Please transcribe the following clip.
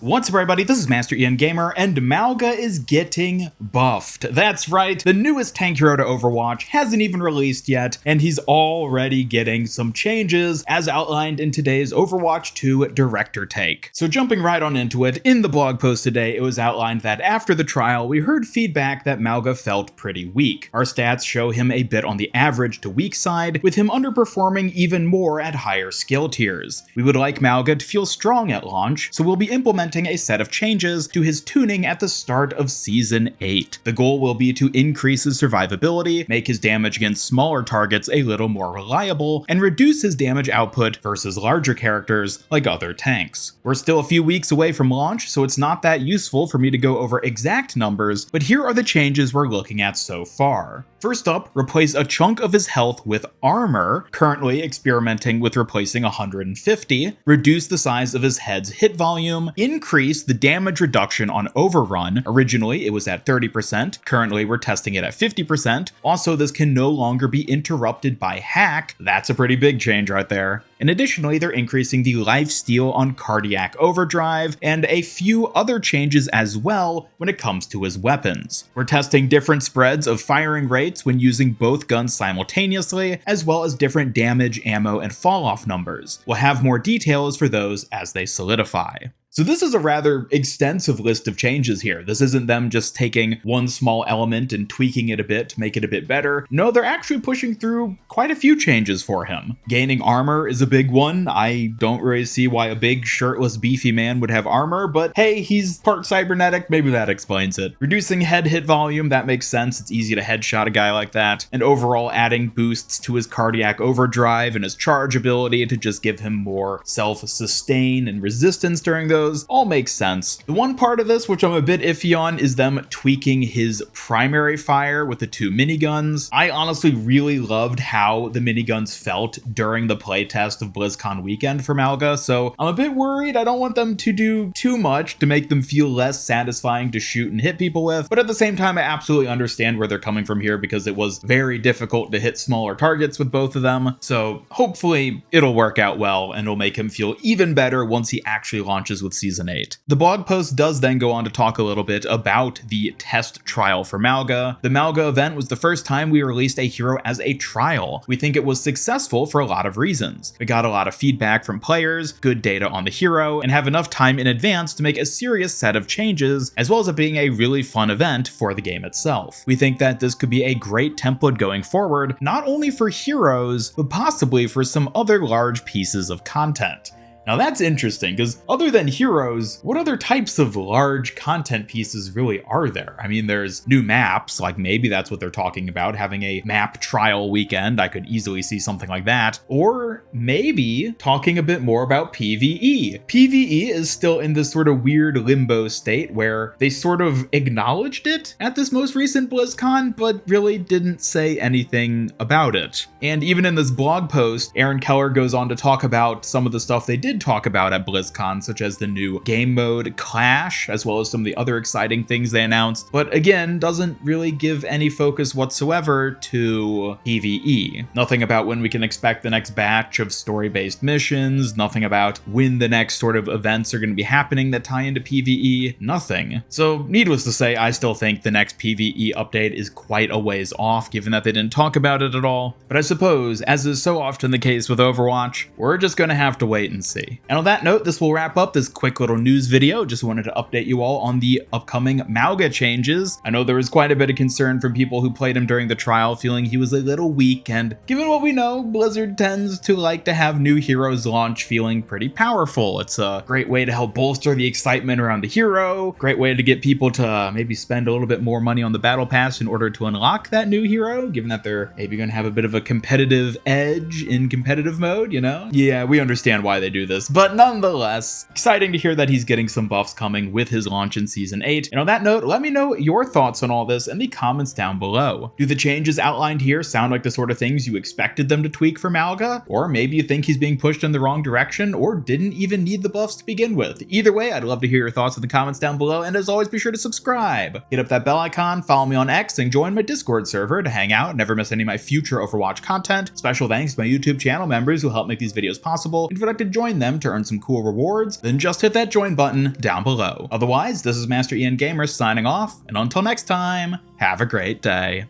What's up everybody, this is Master Ian Gamer, and Mauga is getting buffed. That's right, the newest tank hero to Overwatch hasn't even released yet, and he's already getting some changes, as outlined in today's Overwatch 2 director take. So jumping right on into it, in the blog post today, it was outlined that after the trial, we heard feedback that Mauga felt pretty weak. Our stats show him a bit on the average to weak side, with him underperforming even more at higher skill tiers. We would like Mauga to feel strong at launch, so we'll be implementing a set of changes to his tuning at the start of Season 8. The goal will be to increase his survivability, make his damage against smaller targets a little more reliable, and reduce his damage output versus larger characters like other tanks. We're still a few weeks away from launch, so it's not that useful for me to go over exact numbers, but here are the changes we're looking at so far. First up, replace a chunk of his health with armor, currently experimenting with replacing 150, reduce the size of his head's hit volume, increase the damage reduction on overrun. Originally it was at 30%, currently we're testing it at 50%. Also, this can no longer be interrupted by hack. That's a pretty big change right there. And additionally, they're increasing the lifesteal on cardiac overdrive, and a few other changes as well when it comes to his weapons. We're testing different spreads of firing rates when using both guns simultaneously, as well as different damage, ammo, and fall-off numbers. We'll have more details for those as they solidify. So this is a rather extensive list of changes here. This isn't them just taking one small element and tweaking it a bit to make it a bit better. No, they're actually pushing through quite a few changes for him. Gaining armor is a big one. I don't really see why a big, shirtless, beefy man would have armor, but hey, he's part cybernetic, maybe that explains it. Reducing head hit volume, that makes sense. It's easy to headshot a guy like that. And overall adding boosts to his cardiac overdrive and his charge ability to just give him more self-sustain and resistance during those. All makes sense. The one part of this which I'm a bit iffy on is them tweaking his primary fire with the two miniguns. I honestly really loved how the miniguns felt during the playtest of BlizzCon weekend for Mauga, so I'm a bit worried. I don't want them to do too much to make them feel less satisfying to shoot and hit people with, but at the same time I absolutely understand where they're coming from here because it was very difficult to hit smaller targets with both of them, so hopefully it'll work out well and it'll make him feel even better once he actually launches with Season 8. The blog post does then go on to talk a little bit about the test trial for Mauga. The Mauga event was the first time we released a hero as a trial. We think it was successful for a lot of reasons. We got a lot of feedback from players, good data on the hero, and have enough time in advance to make a serious set of changes, as well as it being a really fun event for the game itself. We think that this could be a great template going forward, not only for heroes, but possibly for some other large pieces of content. Now that's interesting, because other than heroes, what other types of large content pieces really are there? I mean, there's new maps, like maybe that's what they're talking about, having a map trial weekend. I could easily see something like that. Or maybe talking a bit more about PvE. PvE is still in this sort of weird limbo state where they sort of acknowledged it at this most recent BlizzCon, but really didn't say anything about it. And even in this blog post, Aaron Keller goes on to talk about some of the stuff they did talk about at BlizzCon, such as the new game mode Clash, as well as some of the other exciting things they announced, but again, doesn't really give any focus whatsoever to PvE. Nothing about when we can expect the next batch of story-based missions, nothing about when the next sort of events are going to be happening that tie into PvE, nothing. So needless to say, I still think the next PvE update is quite a ways off, given that they didn't talk about it at all. But I suppose, as is so often the case with Overwatch, we're just going to have to wait and see. And on that note, this will wrap up this quick little news video. Just wanted to update you all on the upcoming Mauga changes. I know there was quite a bit of concern from people who played him during the trial, feeling he was a little weak, and given what we know, Blizzard tends to like to have new heroes launch feeling pretty powerful. It's a great way to help bolster the excitement around the hero, great way to get people to maybe spend a little bit more money on the battle pass in order to unlock that new hero, given that they're maybe going to have a bit of a competitive edge in competitive mode, you know? Yeah, we understand why they do this, but nonetheless, exciting to hear that he's getting some buffs coming with his launch in Season 8. And on that note, let me know your thoughts on all this in the comments down below. Do the changes outlined here sound like the sort of things you expected them to tweak for Mauga? Or maybe you think he's being pushed in the wrong direction, or didn't even need the buffs to begin with? Either way, I'd love to hear your thoughts in the comments down below, and as always, be sure to subscribe. Hit up that bell icon, follow me on X, and join my Discord server to hang out and never miss any of my future Overwatch content. Special thanks to my YouTube channel members who help make these videos possible. If you'd like to join them, them to earn some cool rewards, then just hit that join button down below. Otherwise, this is Master Ian Gamer signing off, and until next time, have a great day.